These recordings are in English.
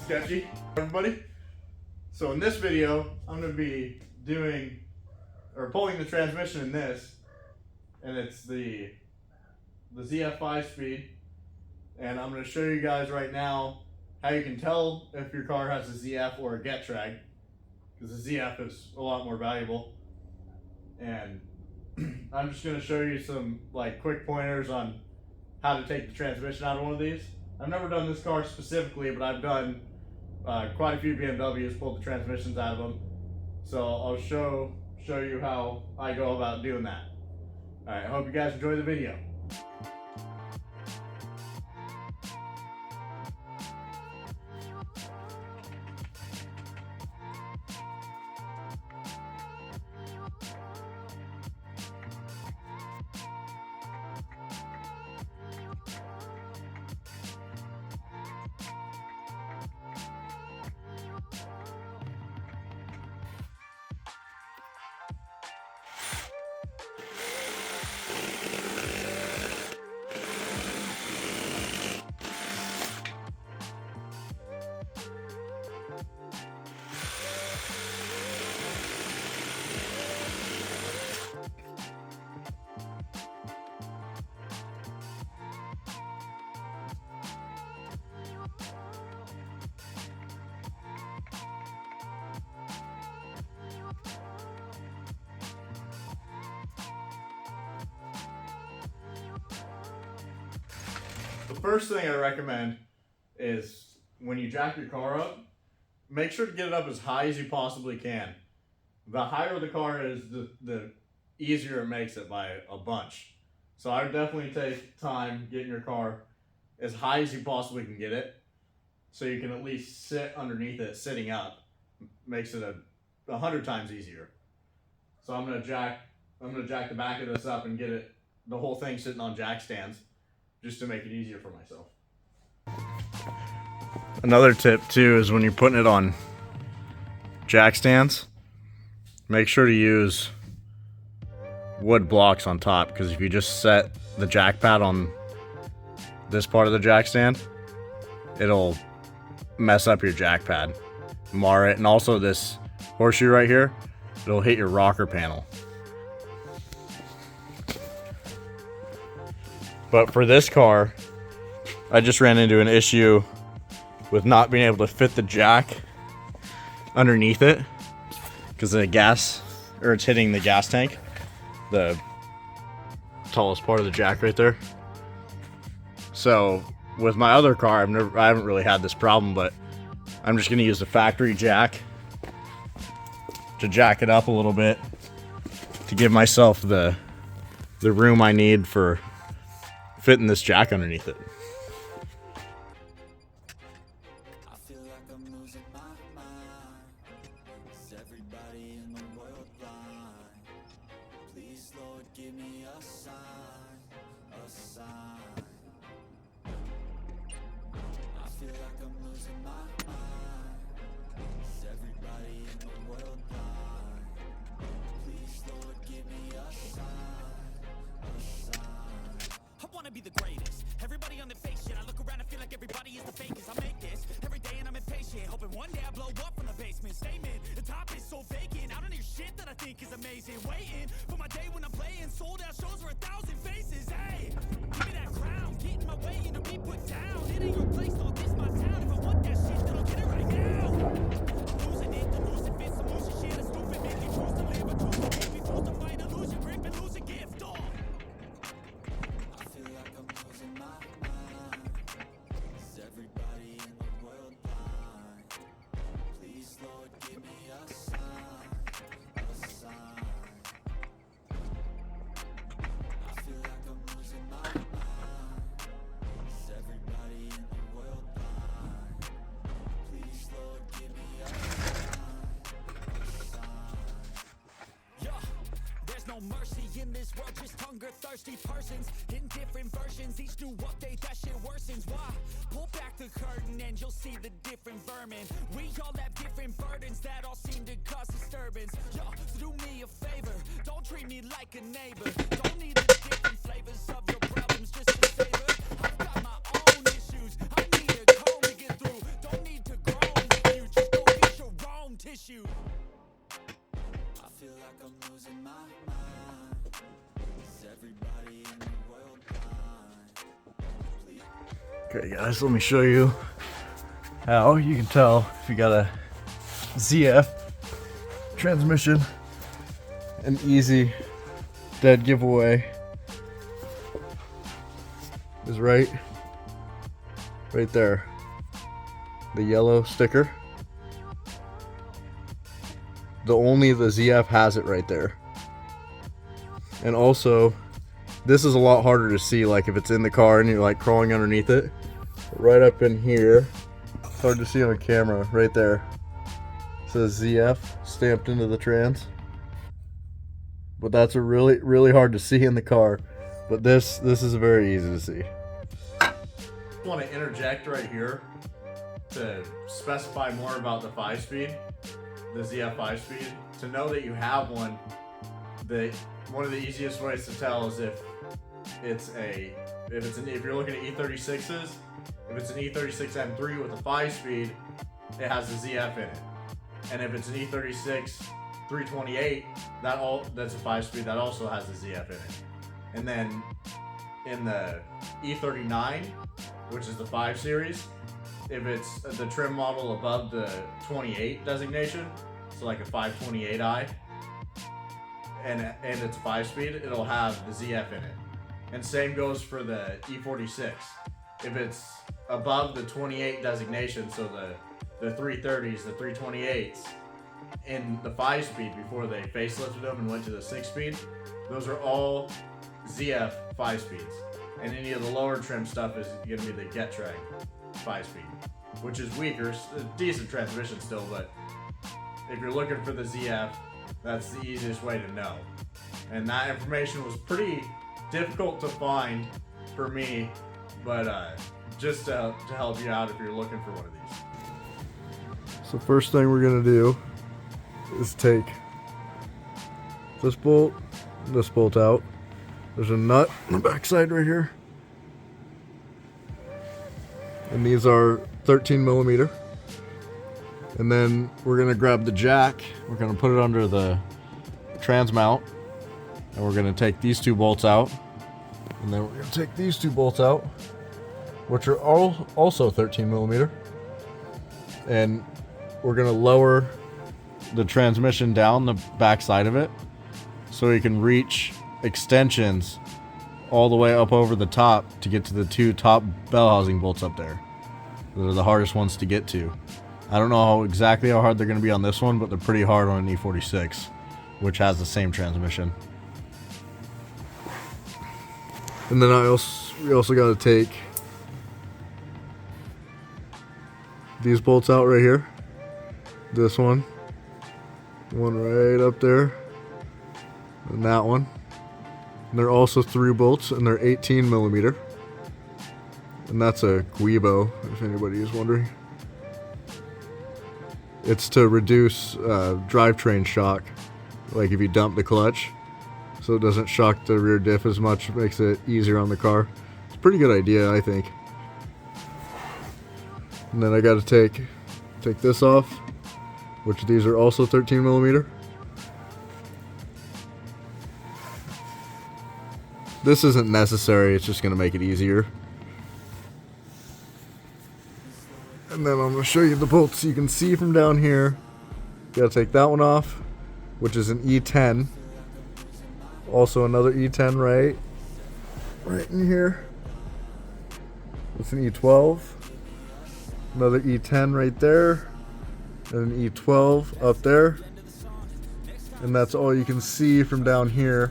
Sketchy, everybody. So in this video, I'm going to be doing or pulling the transmission in this, and it's the ZF 5-speed, and I'm going to show you guys right now how you can tell if your car has a ZF or a Getrag, because the ZF is a lot more valuable. And I'm just going to show you some quick pointers on how to take the transmission out of one of these. I've never done this car specifically, but I've done quite a few BMWs, pulled the transmissions out of them. So I'll show you how I go about doing that. Alright, I hope you guys enjoy the video. The first thing I recommend is when you jack your car up, make sure to get it up as high as you possibly can. The higher the car is, the easier it makes it by a bunch. So I would definitely take time getting your car as high as you possibly can get it, so you can at least sit underneath it sitting up. Makes it 100 times easier. So I'm gonna jack the back of this up and get the whole thing sitting on jack stands, just to make it easier for myself. Another tip too is when you're putting it on jack stands, make sure to use wood blocks on top, because if you just set the jack pad on this part of the jack stand, it'll mess up your jack pad, mar it, and also this horseshoe right here, it'll hit your rocker panel. But for this car, I just ran into an issue with not being able to fit the jack underneath it, because it's hitting the gas tank, the tallest part of the jack right there. So with my other car, I haven't really had this problem, but I'm just gonna use the factory jack to jack it up a little bit to give myself the room I need for fitting this jack underneath it. I feel like I'm losing my mind. Is everybody in the world blind? Please, Lord, give me a sign, a sign. I feel like I'm losing my mind. Is everybody in the world blind? Please, Lord, give me a sign, a sign. I wanna be the greatest. Everybody on the fake shit. I look around and feel like everybody is the fakest. I make this every day and I'm impatient, hoping one day I blow up from the basement. Statement, the top is so vacant. I don't hear shit that I think is amazing. Waiting for my day when I'm playing sold out shows for 1,000 faces. Hey, give me that crown, get in my way and to be put down. It ain't your place, no, this my town. If I want that shit, then I'll get it right now. I'm losing it, the losing bits, the losing shit. A stupid make you choose to live, or choose to make me choose to fight, or lose your grip and lose a gift. Oh. I feel like I'm losing my mind. Is everybody in the world blind? Please, Lord, give me a sign, a sign. I feel like I'm losing my mind. Is everybody in the world blind? Please, Lord, give me a sign, a sign. Yeah. There's no mercy in this world, just hunger-thirsty persons in different versions. Each new update, that shit worsens. Why? Pull back the curtain and you'll see the different vermin. We all have different burdens that all seem to cause disturbance. Yo, so do me a favor, don't treat me like a neighbor. Don't need a different flavors of your problems just to savor. I've got my own issues. I need a comb to get through. Don't need to groan with you. Just go get your own tissue. I feel like I'm losing my mind. Is everybody in the world blind? Okay guys, let me show you how you can tell if you got a ZF transmission. An easy dead giveaway is right there. The yellow sticker. Only the ZF has it right there. And also, this is a lot harder to see, like if it's in the car and you're like crawling underneath it. Right up in here, it's hard to see on camera, right there. It says ZF stamped into the trans. But that's a really hard to see in the car. But this is very easy to see. I want to interject right here to specify more about the 5-speed, the ZF 5-speed. To know that you have one, one of the easiest ways to tell is if you're looking at E36s, if it's an E36 M3 with a 5-speed, it has a ZF in it. And if it's an E36 328, that's a 5-speed that also has a ZF in it. And then in the E39, which is the 5 Series, if it's the trim model above the 28 designation, so like a 528i, and it's a 5-speed, it'll have the ZF in it. And same goes for the E46. If it's above the 28 designation, so the 330s, the 328s, in the 5-speed before they facelifted them and went to the 6-speed, those are all ZF 5-speeds. And any of the lower trim stuff is going to be the Getrag 5-speed, which is weaker, a decent transmission still, but if you're looking for the ZF, that's the easiest way to know. And that information was pretty difficult to find for me, but just to help you out if you're looking for one of these. So first thing we're going to do is take this bolt out. There's a nut on the backside right here. And these are 13 millimeter. And then we're gonna grab the jack. We're gonna put it under the trans mount. And we're gonna take these two bolts out. And then we're gonna take these two bolts out, which are all also 13 millimeter. And we're gonna lower the transmission down the back side of it so you can reach extensions all the way up over the top to get to the two top bell housing bolts up there. Those are the hardest ones to get to. I don't know exactly how hard they're going to be on this one, but they're pretty hard on an E46, which has the same transmission. And then we also got to take these bolts out right here. This one right up there, and that one. And they're also through bolts, and they're 18 millimeter. And that's a Guibo, if anybody is wondering. It's to reduce drivetrain shock, like if you dump the clutch, so it doesn't shock the rear diff as much. It makes it easier on the car. It's a pretty good idea, I think. And then I got to take this off, which these are also 13 millimeter. This isn't necessary, it's just going to make it easier. And then I'm going to show you the bolts you can see from down here. Got to take that one off, which is an E10. Also another E10 right in here. It's an E12. Another E10 right there. And an E12 up there. And that's all you can see from down here.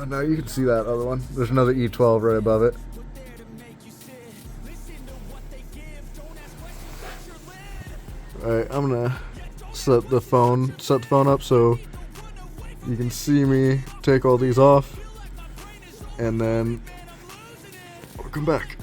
Now you can see that other one. There's another E12 right above it. Alright, I'm gonna set the phone up so you can see me take all these off, and then we'll come back.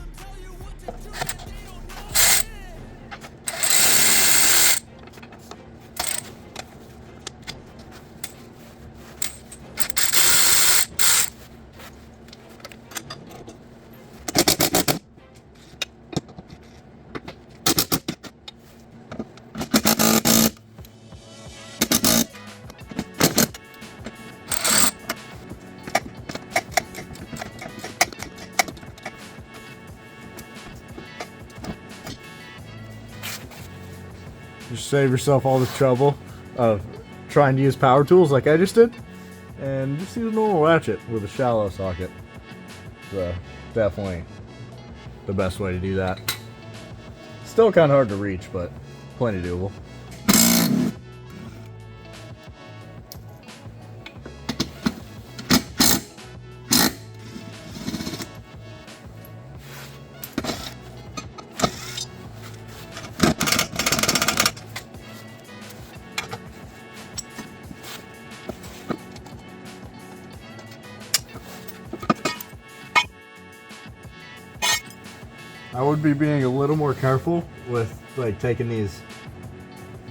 Just save yourself all the trouble of trying to use power tools like I just did, and just use a normal ratchet with a shallow socket. So definitely the best way to do that. Still kind of hard to reach, but plenty doable. I would be being a little more careful with like taking these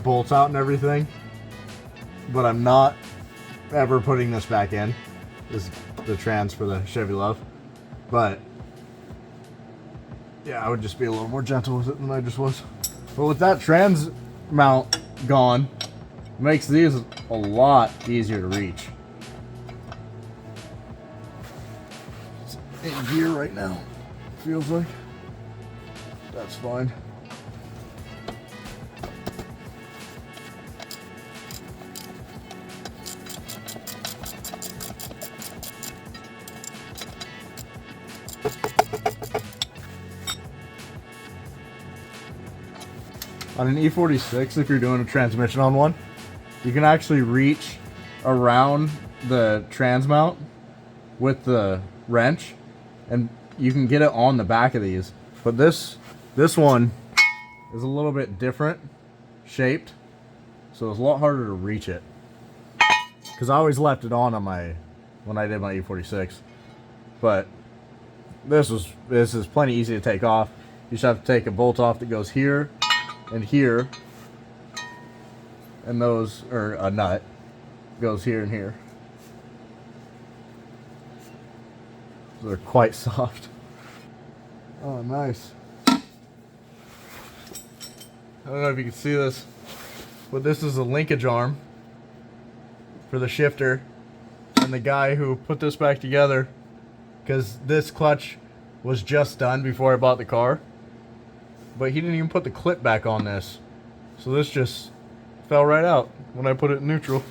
bolts out and everything, but I'm not ever putting this back in. This is the trans for the Chevy Love, but yeah, I would just be a little more gentle with it than I just was. But with that trans mount gone, it makes these a lot easier to reach. It's in gear right now, feels like. That's fine. On an E46, if you're doing a transmission on one, you can actually reach around the trans mount with the wrench, and you can get it on the back of these. But this one is a little bit different shaped, so it's a lot harder to reach it. Because I always left it on my when I did my E46, but this is plenty easy to take off. You just have to take a bolt off that goes here and here, and those, or a nut goes here and here. So they're quite soft. Oh, nice. I don't know if you can see this, but this is a linkage arm for the shifter, and the guy who put this back together, because this clutch was just done before I bought the car, but he didn't even put the clip back on this, so this just fell right out when I put it in neutral.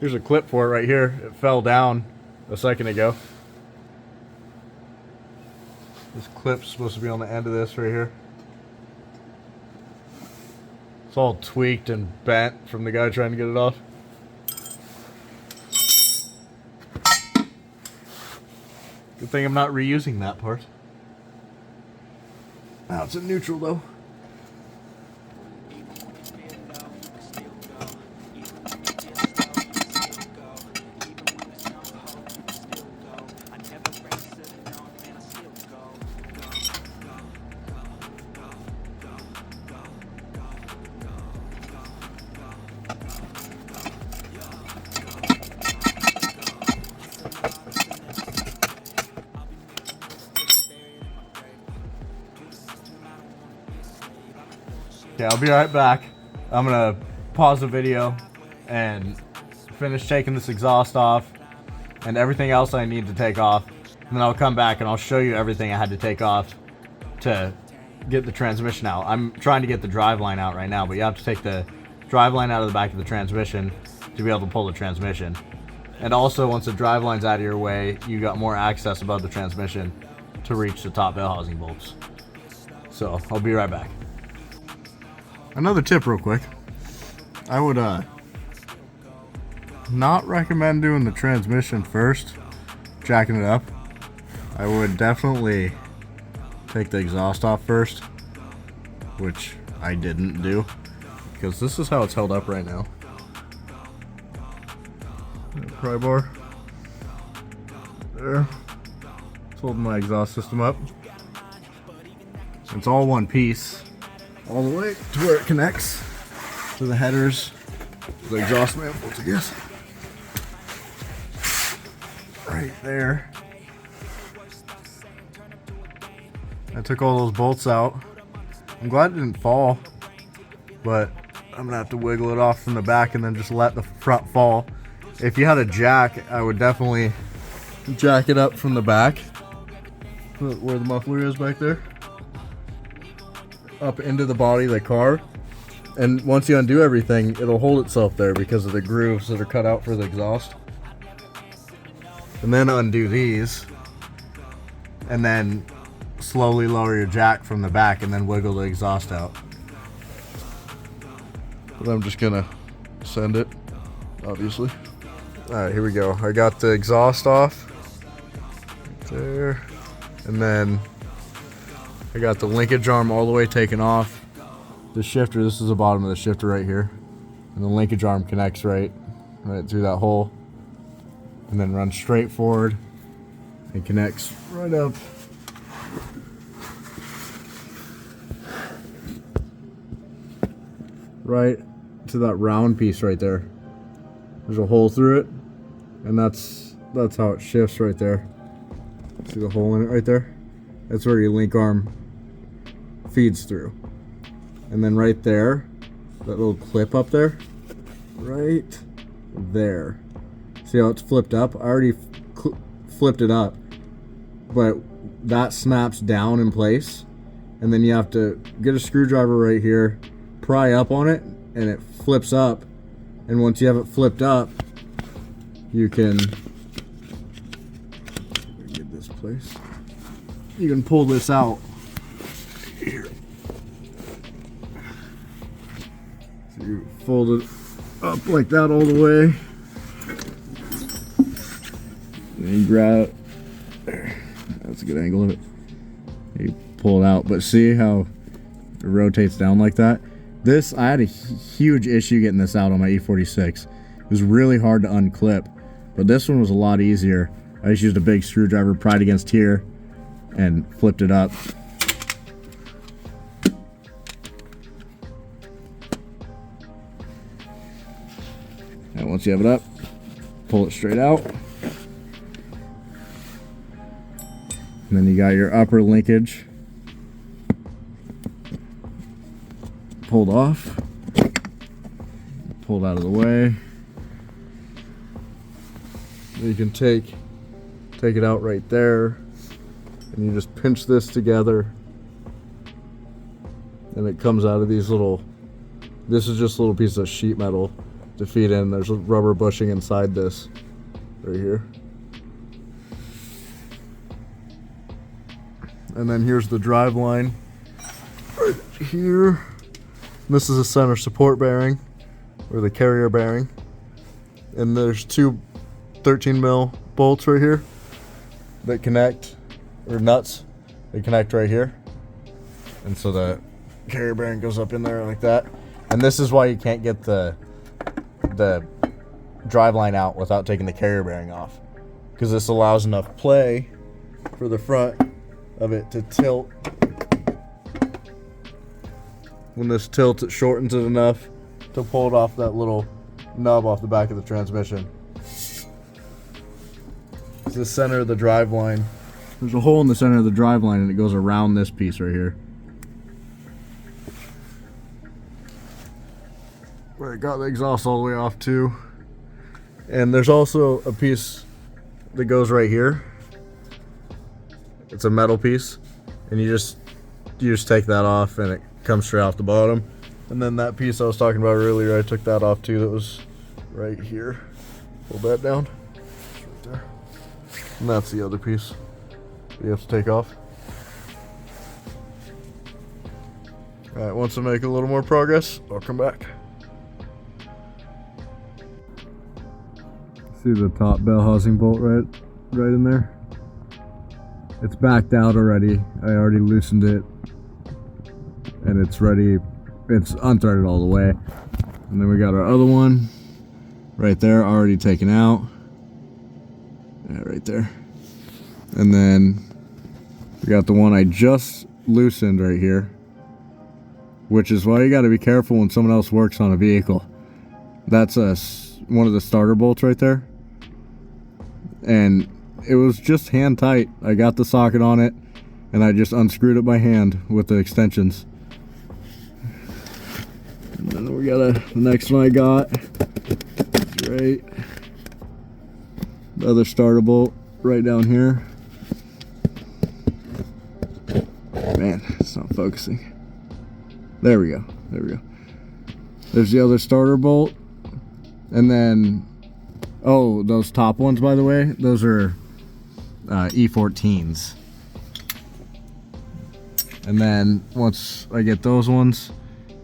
Here's a clip for it right here. It fell down a second ago. This clip's supposed to be on the end of this right here. It's all tweaked and bent from the guy trying to get it off. Good thing I'm not reusing that part. Now it's in neutral though. Okay, I'll be right back. I'm gonna pause the video and finish taking this exhaust off and everything else I need to take off. And then I'll come back and I'll show you everything I had to take off to get the transmission out. I'm trying to get the driveline out right now, but you have to take the driveline out of the back of the transmission to be able to pull the transmission. And also, once the driveline's out of your way, you got more access above the transmission to reach the top bell housing bolts. So I'll be right back. Another tip real quick. I would not recommend doing the transmission first, jacking it up. I would definitely take the exhaust off first, which I didn't do, because this is how it's held up right now. Pry bar there. It's holding my exhaust system up. It's all one piece, all the way to where it connects to the headers, the exhaust manifolds, I guess. Right there. I took all those bolts out. I'm glad it didn't fall, but I'm gonna have to wiggle it off from the back and then just let the front fall. If you had a jack, I would definitely jack it up from the back, where the muffler is back there. up into the body of the car. And once you undo everything, it'll hold itself there because of the grooves that are cut out for the exhaust. And then undo these. And then slowly lower your jack from the back and then wiggle the exhaust out. But I'm just gonna send it, obviously. All right, here we go. I got the exhaust off there. And then I got the linkage arm all the way taken off. The shifter, this is the bottom of the shifter right here. And the linkage arm connects right through that hole. And then runs straight forward and connects right up. Right to that round piece right there. There's a hole through it. And that's how it shifts right there. See the hole in it right there? That's where your link arm feeds through. And then right there, that little clip up there, right there. See how it's flipped up? I already flipped it up, but that snaps down in place. And then you have to get a screwdriver right here, pry up on it, and it flips up. And once you have it flipped up, you can get this place. You can pull this out here. So you fold it up like that all the way. And you grab it. There. That's a good angle of it. You pull it out, but see how it rotates down like that? This, I had a huge issue getting this out on my E46. It was really hard to unclip, but this one was a lot easier. I just used a big screwdriver, pried against here, and flipped it up. And once you have it up, pull it straight out. And then you got your upper linkage pulled off, pulled out of the way. You can take it out right there, and you just pinch this together, and it comes out of these little, this is just a little piece of sheet metal to feed in. There's a rubber bushing inside this right here. And then here's the drive line right here. This is a center support bearing, or the carrier bearing. And there's two 13 mil bolts right here that connect, or nuts, they connect right here. And so the carrier bearing goes up in there like that. And this is why you can't get the drive line out without taking the carrier bearing off, because this allows enough play for the front of it to tilt. When this tilts, it shortens it enough to pull it off that little nub off the back of the transmission. It's the center of the drive line. There's a hole in the center of the drive line, and it goes around this piece right here, where it got the exhaust all the way off too. And there's also a piece that goes right here. It's a metal piece, and you just take that off, and it comes straight off the bottom. And then that piece I was talking about earlier, I took that off too. That was right here. Pull that down. It's right there. And that's the other piece you have to take off. All right, once I make a little more progress, I'll come back. See the top bell housing bolt right in there? It's backed out already. I already loosened it, and it's ready. It's unthreaded all the way. And then we got our other one right there, already taken out. Yeah, right there. And then we got the one I just loosened right here, which is why you got to be careful when someone else works on a vehicle. That's one of the starter bolts right there. And it was just hand tight. I got the socket on it, and I just unscrewed it by hand with the extensions. And then we got the next one I got. It's right. The other starter bolt right down here. Man, it's not focusing. There we go. There we go. There's the other starter bolt. And then, oh, those top ones, by the way, those are E14s. And then once I get those ones,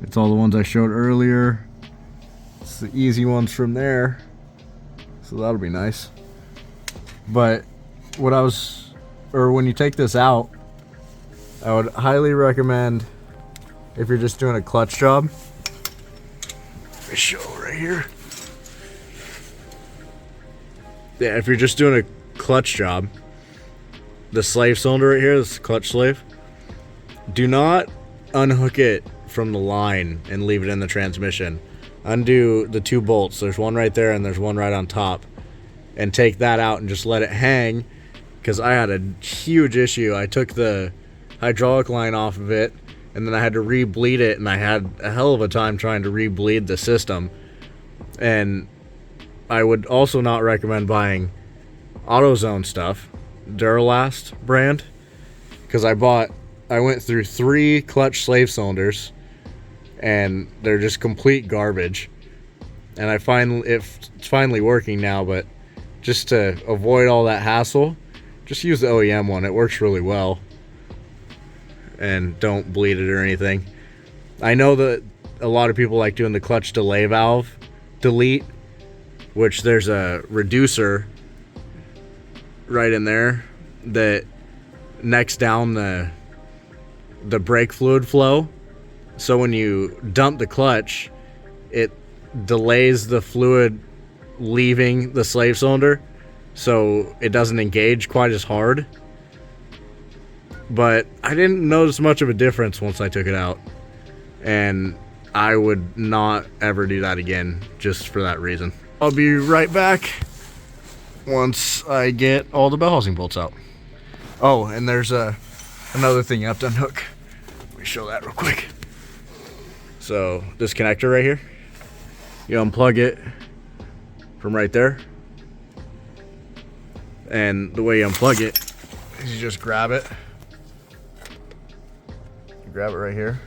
it's all the ones I showed earlier. It's the easy ones from there. So that'll be nice. But when you take this out, I would highly recommend, if you're just doing a clutch job, let me show right here. Yeah, if you're just doing a clutch job, the slave cylinder right here, this clutch slave, do not unhook it from the line and leave it in the transmission. Undo the 2 bolts. There's one right there and there's one right on top. And take that out and just let it hang, because I had a huge issue. I took the hydraulic line off of it and then I had to re-bleed it, and I had a hell of a time trying to re-bleed the system. And I would also not recommend buying AutoZone stuff, Duralast brand, because I went through 3 clutch slave cylinders and they're just complete garbage. And it's finally working now, but just to avoid all that hassle, just use the OEM one. It works really well. And don't bleed it or anything. I know that a lot of people like doing the clutch delay valve delete, which there's a reducer right in there that necks down the brake fluid flow. So when you dump the clutch, it delays the fluid leaving the slave cylinder, so it doesn't engage quite as hard. But I didn't notice much of a difference once I took it out, and I would not ever do that again just for that reason. I'll be right back once I get all the bell housing bolts out. Oh, and there's another thing you have to unhook. Let me show that real quick. So this connector right here, you unplug it from right there, and the way you unplug it is you just grab it. You grab it right here,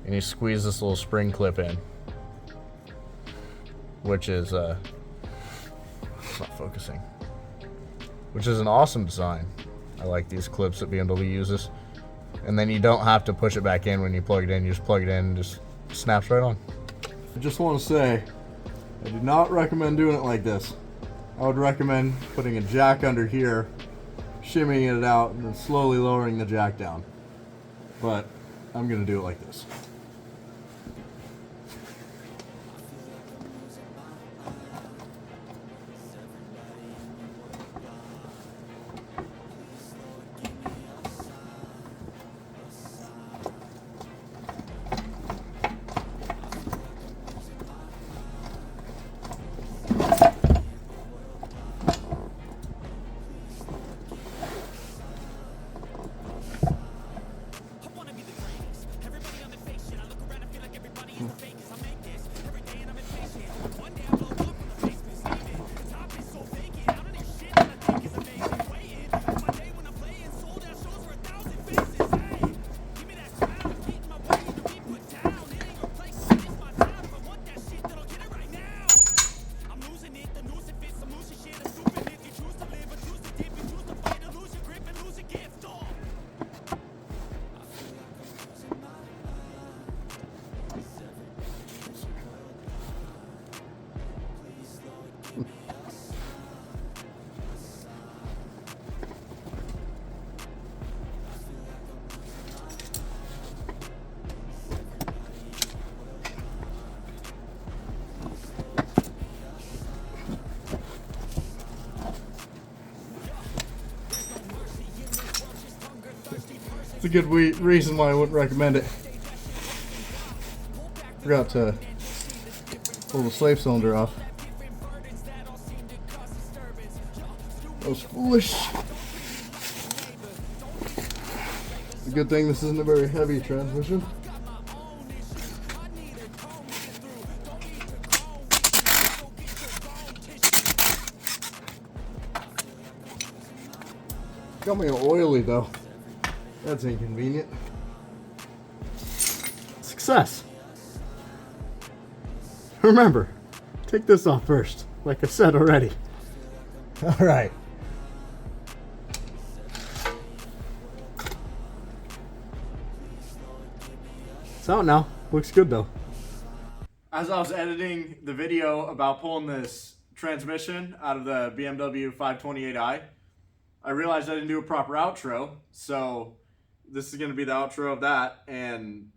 and you squeeze this little spring clip in, which is it's not focusing, which is an awesome design. I like these clips that BMW uses. And then you don't have to push it back in when you plug it in. You just plug it in and just snaps right on. I just want to say, I do not recommend doing it like this. I would recommend putting a jack under here, shimmying it out, and then slowly lowering the jack down. But I'm going to do it like this. It's a good reason why I wouldn't recommend it. Forgot to pull the slave cylinder off. That was foolish. It's a good thing this isn't a very heavy transmission. Got me oily though. That's inconvenient. success. Remember, take this off first, like I said already. All right. It's out now. Looks good though. As I was editing the video about pulling this transmission out of the BMW 528i, I realized I didn't do a proper outro, so this is going to be the outro of that, and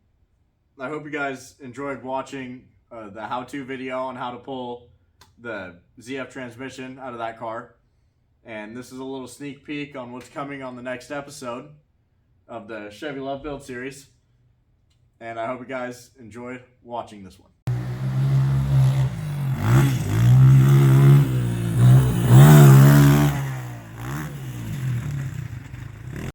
I hope you guys enjoyed watching the how-to video on how to pull the ZF transmission out of that car, and this is a little sneak peek on what's coming on the next episode of the Chevy Love Build series, and I hope you guys enjoyed watching this one.